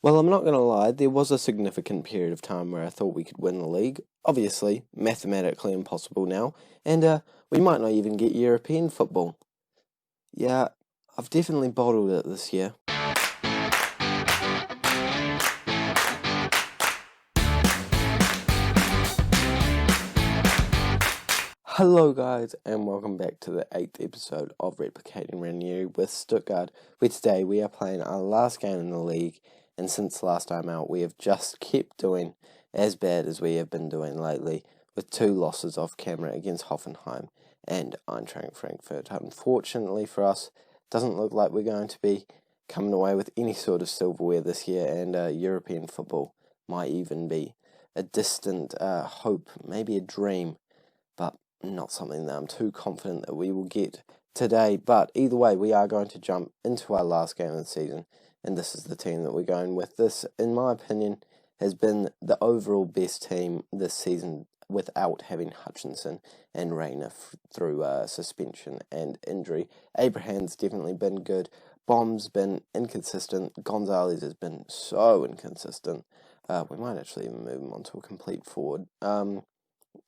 Well, I'm not going to lie, there was a significant period of time where I thought we could win the league. Obviously, mathematically impossible now, and we might not even get European football. Yeah, I've definitely bottled it this year. Hello guys, and welcome back to the 8th episode of Replicating Ranieri with Stuttgart, where today we are playing our last game in the league, and since last time out we have just kept doing as bad as we have been doing lately, with 2 losses off camera against Hoffenheim and Eintracht Frankfurt. Unfortunately for us, it doesn't look like we're going to be coming away with any sort of silverware this year, and European football might even be a distant hope, maybe a dream, but not something that I'm too confident that we will get today. But either way, we are going to jump into our last game of the season, and this is the team that we're going with. This, in my opinion, has been the overall best team this season without having Hutchinson and Rayner through suspension and injury. Abraham's definitely been good. Bomb's been inconsistent. Gonzalez has been so inconsistent. We might actually even move him onto a complete forward.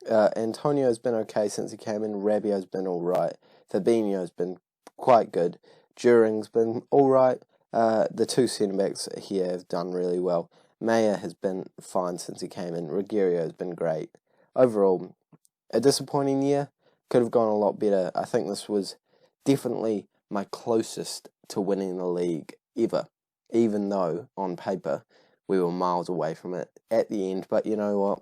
Antonio's been okay since he came in. Rabiot's been alright. Fabinho's been quite good. During's been alright. The 2 centre-backs here have done really well. Maya has been fine since he came in. Ruggerio's been great. Overall, a disappointing year. Could have gone a lot better. I think this was definitely my closest to winning the league ever, even though, on paper, we were miles away from it at the end. But you know what?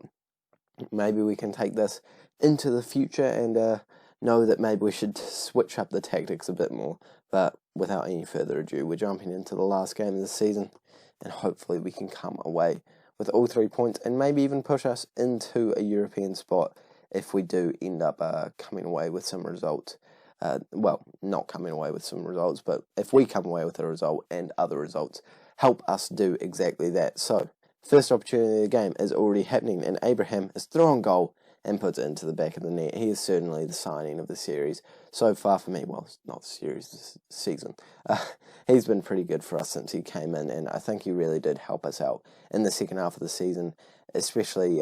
Maybe we can take this into the future and know that maybe we should switch up the tactics a bit more. But without any further ado, we're jumping into the last game of the season, and hopefully we can come away with all 3 points and maybe even push us into a European spot if we do end up coming away with some results. Well, not coming away with some results, but if we come away with a result and other results help us do exactly that. So, first opportunity of the game is already happening, and Abraham is throwing goal and puts it into the back of the net. He is certainly the signing of the series so far for me. Well, not the series, this season. He's been pretty good for us since he came in, and I think he really did help us out in the second half of the season, especially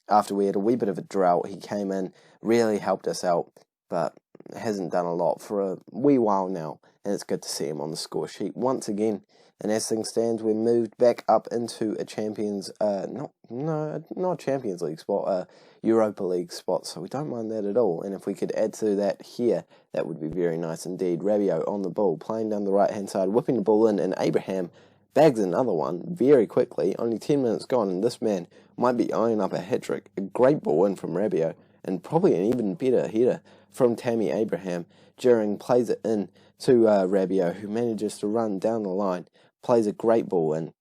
after we had a wee bit of a drought. He came in, really helped us out, but hasn't done a lot for a wee while now, and it's good to see him on the score sheet once again. And as things stand, we're moved back up into a not Champions League spot, Europa League spot, so we don't mind that at all. And if we could add to that here, that would be very nice indeed. Rabiot on the ball, playing down the right-hand side, whipping the ball in, and Abraham bags another one very quickly. Only 10 minutes gone, and this man might be eyeing up a hat-trick. A great ball in from Rabiot, and probably an even better header from Tammy Abraham. During plays it in to Rabiot, who manages to run down the line, plays a great ball in,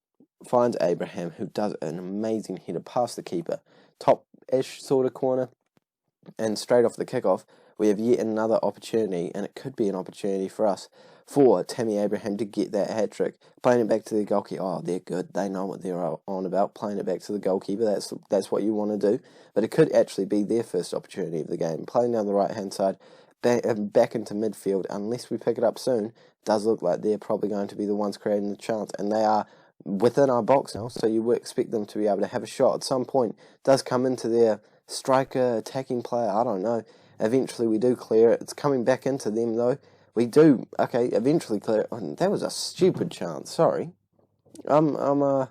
finds Abraham, who does an amazing header past the keeper, top-ish sort of corner, and straight off the kickoff, we have yet another opportunity, and it could be an opportunity for us, for Tammy Abraham to get that hat-trick, playing it back to the goalkeeper. Oh, they're good, they know what they're on about, playing it back to the goalkeeper, that's what you want to do, but it could actually be their first opportunity of the game, playing down the right-hand side, back into midfield. Unless we pick it up soon, does look like they're probably going to be the ones creating the chance, and they are within our box now, so you would expect them to be able to have a shot at some point. Does come into their striker, attacking player, I don't know. Eventually we do clear it. It's coming back into them though. We do, okay, eventually clear it. Oh, that was a stupid chance, sorry. I'm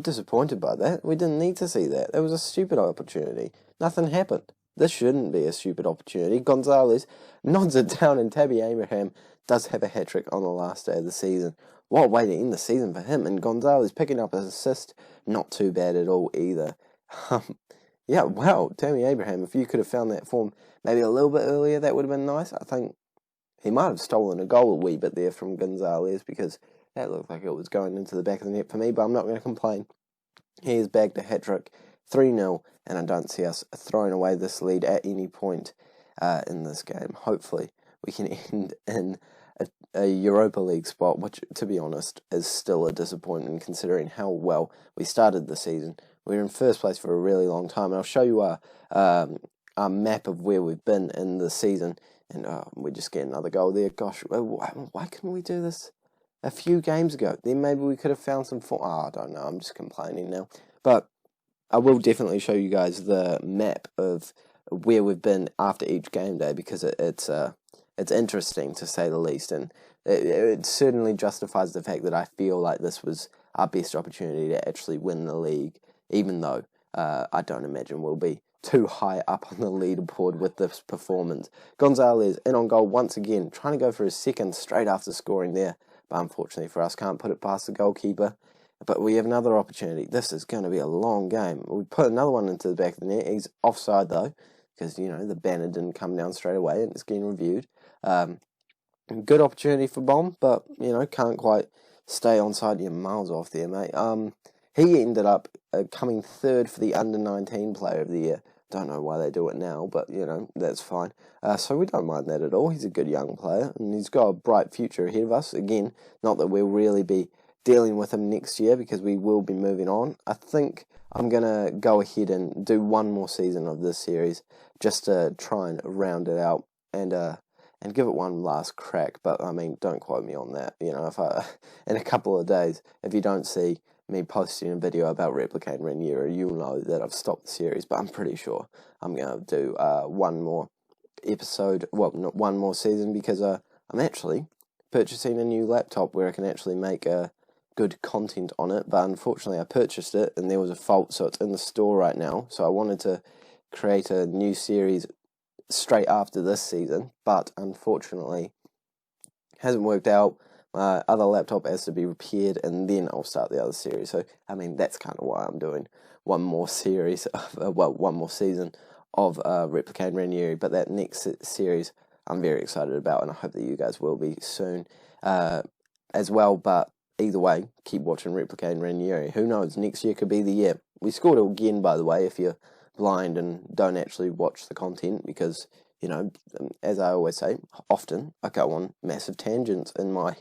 disappointed by that. We didn't need to see that. That was a stupid opportunity. Nothing happened. This shouldn't be a stupid opportunity. Gonzalez nods it down, and Tammy Abraham does have a hat-trick on the last day of the season. What a way to end the season for him. And Gonzalez picking up his assist, not too bad at all either. Yeah, wow, Tammy Abraham, if you could have found that form maybe a little bit earlier, that would have been nice. I think he might have stolen a goal a wee bit there from Gonzalez, because that looked like it was going into the back of the net for me, but I'm not going to complain. He has bagged a hat-trick, 3-0, and I don't see us throwing away this lead at any point in this game. Hopefully, we can end in a Europa League spot, which, to be honest, is still a disappointment considering how well we started the season. We were in first place for a really long time, and I'll show you our map of where we've been in the season, and we just get another goal there. Gosh, why couldn't we do this a few games ago. Then maybe we could have found some form. I don't know, I'm just complaining now. But I will definitely show you guys the map of where we've been after each game day, because it's interesting to say the least, and it certainly justifies the fact that I feel like this was our best opportunity to actually win the league, even though I don't imagine we'll be too high up on the leaderboard with this performance. Gonzalez in on goal once again, trying to go for his second straight after scoring there, but unfortunately for us, can't put it past the goalkeeper. But we have another opportunity. This is going to be a long game. We put another one into the back of the net. He's offside though, because, you know, the banner didn't come down straight away and it's getting reviewed. Good opportunity for Bomb, but, you know, can't quite stay onside. You're miles off there, mate. He ended up coming third for the under-19 player of the year. Don't know why they do it now, but, you know, that's fine. So we don't mind that at all. He's a good young player, and he's got a bright future ahead of us. Again, not that we'll really be dealing with him next year, because we will be moving on. I think I'm going to go ahead and do one more season of this series, just to try and round it out and give it one last crack. But, I mean, don't quote me on that. You know, if in a couple of days, if you don't see me posting a video about replicating Ranieri, you'll know that I've stopped the series. But I'm pretty sure I'm going to do one more episode, well, not one more season, because I'm actually purchasing a new laptop where I can actually make good content on it. But unfortunately, I purchased it and there was a fault, so it's in the store right now. So I wanted to create a new series straight after this season, but unfortunately, hasn't worked out. My other laptop has to be repaired, and then I'll start the other series. So, I mean, that's kind of why I'm doing one more series, one more season of Replicating Ranieri. But that next series, I'm very excited about, and I hope that you guys will be soon as well. But either way, keep watching Replicating Ranieri. Who knows, next year could be the year. We scored it again, by the way, if you're blind and don't actually watch the content, because, you know, as I always say, often I go on massive tangents in my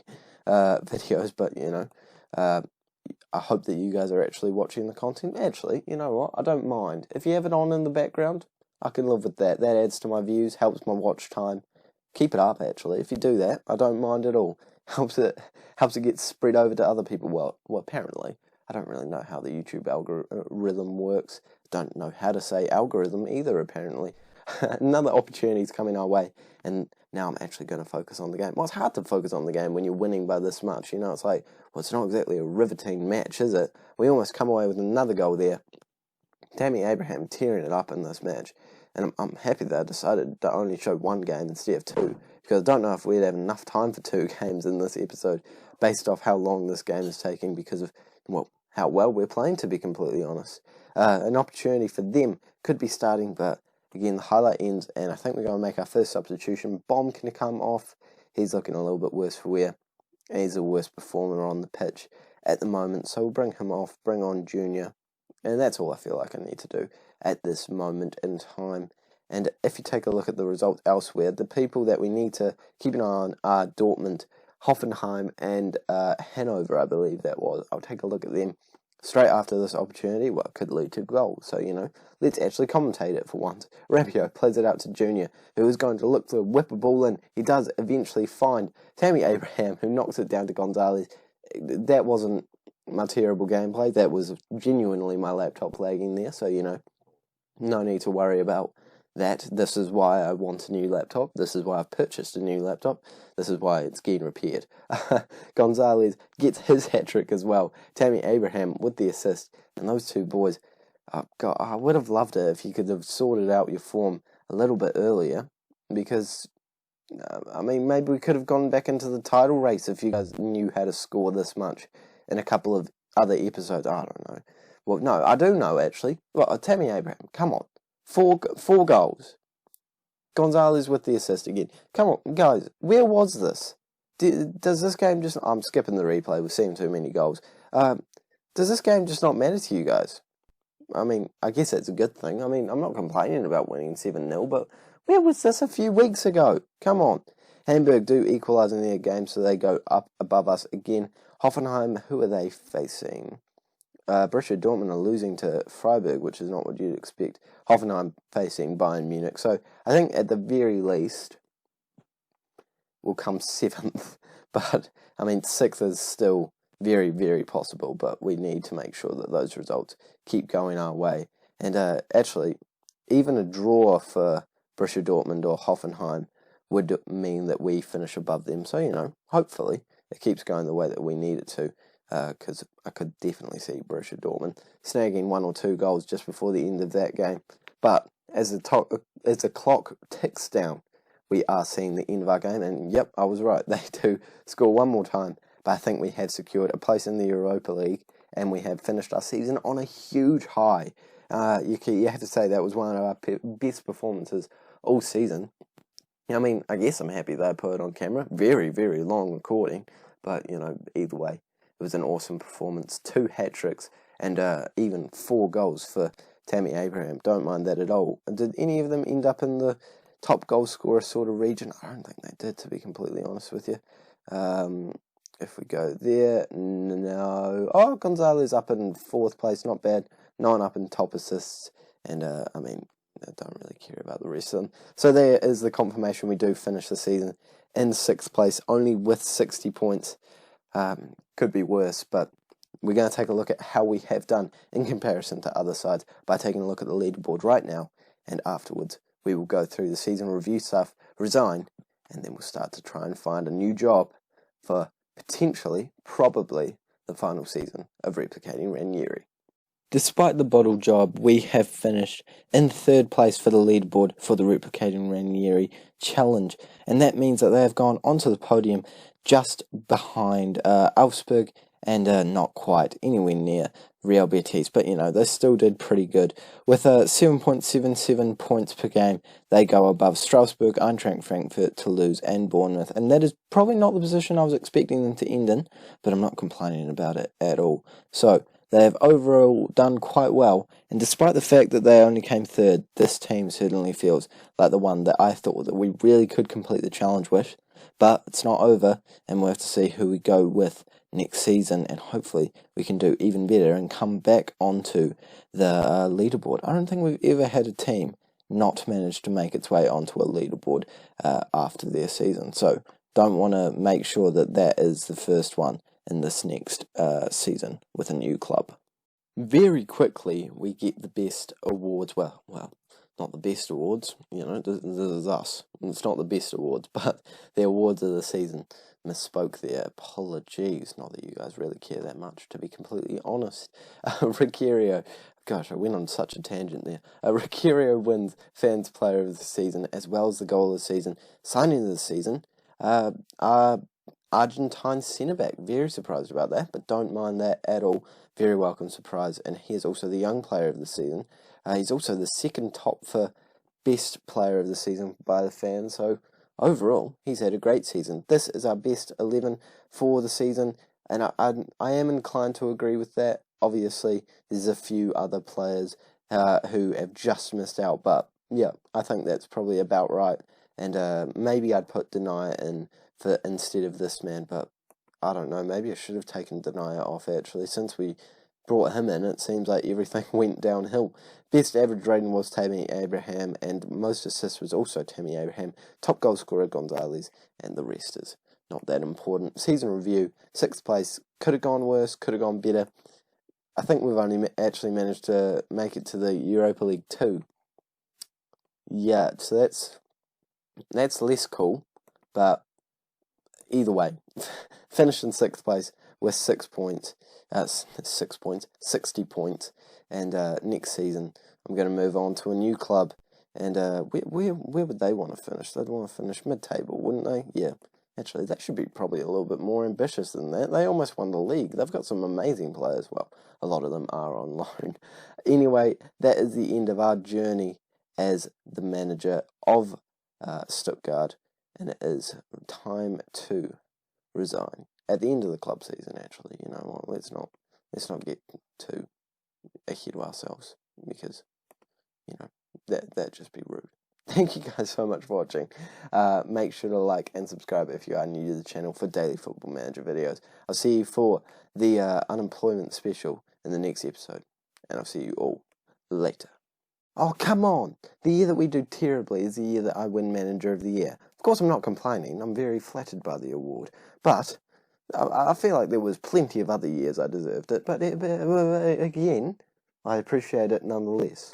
videos, but, you know, I hope that you guys are actually watching the content. Actually, you know what, I don't mind. If you have it on in the background, I can live with that. That adds to my views, helps my watch time. Keep it up, actually. If you do that, I don't mind at all. Helps it get spread over to other people. Well, apparently. I don't really know how the YouTube algorithm works. Don't know how to say algorithm either, apparently. Another opportunity is coming our way, and now I'm actually going to focus on the game. Well, it's hard to focus on the game when you're winning by this much. You know, it's like, well, it's not exactly a riveting match, is it? We almost come away with another goal there. Tammy Abraham tearing it up in this match, and I'm happy that I decided to only show one game instead of two, because I don't know if we'd have enough time for two games in this episode, based off how long this game is taking, because of, well, how well we're playing, to be completely honest. An opportunity for them could be starting, but again, the highlight ends, and I think we're going to make our first substitution. Bomb can come off. He's looking a little bit worse for wear. He's the worst performer on the pitch at the moment, so we'll bring him off, bring on Junior, and that's all I feel like I need to do at this moment in time. And if you take a look at the results elsewhere, the people that we need to keep an eye on are Dortmund, Hoffenheim, and Hanover, I believe that was. I'll take a look at them straight after this opportunity. Well, it could lead to goals, so, you know, let's actually commentate it for once. Rabiot plays it out to Junior, who is going to look to whip a ball in. He does eventually find Tammy Abraham, who knocks it down to Gonzalez. That wasn't my terrible gameplay. That was genuinely my laptop lagging there, so, you know, no need to worry about that. This is why I want a new laptop. This is why I've purchased a new laptop. This is why it's getting repaired. Gonzalez gets his hat-trick as well. Tammy Abraham with the assist. And those two boys, oh God, I would have loved it if you could have sorted out your form a little bit earlier. Because, I mean, maybe we could have gone back into the title race if you guys knew how to score this much in a couple of other episodes. I don't know. Well, no, I do know, actually. Well, Tammy Abraham, come on. Four goals. Gonzalez with the assist again. Come on, guys. Where was this? Does this game just... I'm skipping the replay. We've seen too many goals. Does this game just not matter to you guys? I mean, I guess that's a good thing. I mean, I'm not complaining about winning 7-0, but where was this a few weeks ago? Come on. Hamburg do equalise in their game, so they go up above us again. Hoffenheim, who are they facing? Borussia Dortmund are losing to Freiburg, which is not what you'd expect. Hoffenheim facing Bayern Munich. So I think at the very least we'll come 7th But, I mean, 6th is still very, very possible, but we need to make sure that those results keep going our way. And actually, even a draw for Borussia Dortmund or Hoffenheim would mean that we finish above them. So, hopefully it keeps going the way that we need it to, because I could definitely see Borussia Dortmund snagging 1 or 2 goals just before the end of that game. But as the clock ticks down, we are seeing the end of our game, and yep, I was right. They do score one more time, but I think we have secured a place in the Europa League, and we have finished our season on a huge high. You have to say that was one of our best performances all season. I mean, I guess I'm happy they put it on camera. Very, very long recording, but, either way, it was an awesome performance. 2 hat-tricks and even 4 goals for Tammy Abraham. Don't mind that at all. Did any of them end up in the top goal scorer sort of region? I don't think they did, to be completely honest with you. If we go there, no. Oh, Gonzalez up in 4th place, not bad. 9 up in top assists, and I don't really care about the rest of them. So there is the confirmation we do finish the season in 6th place, only with 60 points. Could be worse, but we're going to take a look at how we have done in comparison to other sides by taking a look at the leaderboard right now, and afterwards we will go through the season review stuff, resign, and then we'll start to try and find a new job for potentially, probably, the final season of replicating Ranieri. Despite the bottle job, we have finished in 3rd place for the leaderboard for the Replicating Ranieri Challenge, and that means that they have gone onto the podium just behind Augsburg and not quite anywhere near Real Betis, but they still did pretty good. With 7.77 points per game, they go above Strasbourg, Eintracht Frankfurt, Toulouse and Bournemouth, and that is probably not the position I was expecting them to end in, but I'm not complaining about it at all. So they have overall done quite well, and despite the fact that they only came 3rd, this team certainly feels like the one that I thought that we really could complete the challenge with. But it's not over, and we'll have to see who we go with next season, and hopefully we can do even better and come back onto the leaderboard. I don't think we've ever had a team not manage to make its way onto a leaderboard after their season, so don't want to make sure that that is the first one in this next season with a new club. Very quickly, we get the best awards. Well, not the best awards, this is us. It's not the best awards, but the awards of the season. Misspoke there, apologies, not that you guys really care that much, to be completely honest. Ranieri, gosh, I went on such a tangent there. Ranieri wins Fans Player of the Season, as well as the Goal of the Season. Signing of the season, Argentine centre-back, very surprised about that, but don't mind that at all. Very welcome surprise, and here's also the Young Player of the Season. He's also the 2nd top for Best Player of the Season by the fans, so overall, he's had a great season. This is our best 11 for the season, and I am inclined to agree with that. Obviously, there's a few other players who have just missed out, but yeah, I think that's probably about right, and maybe I'd put Denier in for instead of this man, but I don't know, maybe I should have taken Denier off actually. Since we brought him in, it seems like everything went downhill. Best average rating was Tammy Abraham, and most assists was also Tammy Abraham. Top goal scorer Gonzalez, and the rest is not that important. Season review, 6th place, could have gone worse, could have gone better. I think we've only actually managed to make it to the Europa League 2. Yeah, so that's less cool, but either way, finished in 6th place with 6 points. 60 points, and next season I'm going to move on to a new club, and where would they want to finish? They'd want to finish mid-table, wouldn't they? Yeah, actually that should be probably a little bit more ambitious than that. They almost won the league. They've got some amazing players. Well, a lot of them are on loan. Anyway, that is the end of our journey as the manager of Stuttgart, and it is time to resign. At the end of the club season, actually, let's not get too ahead of ourselves, because, that'd just be rude. Thank you guys so much for watching. Make sure to like and subscribe if you are new to the channel for daily Football Manager videos. I'll see you for the unemployment special in the next episode, and I'll see you all later. Oh, come on! The year that we do terribly is the year that I win Manager of the Year. Of course, I'm not complaining. I'm very flattered by the award. But I feel like there was plenty of other years I deserved it. But again, I appreciate it nonetheless.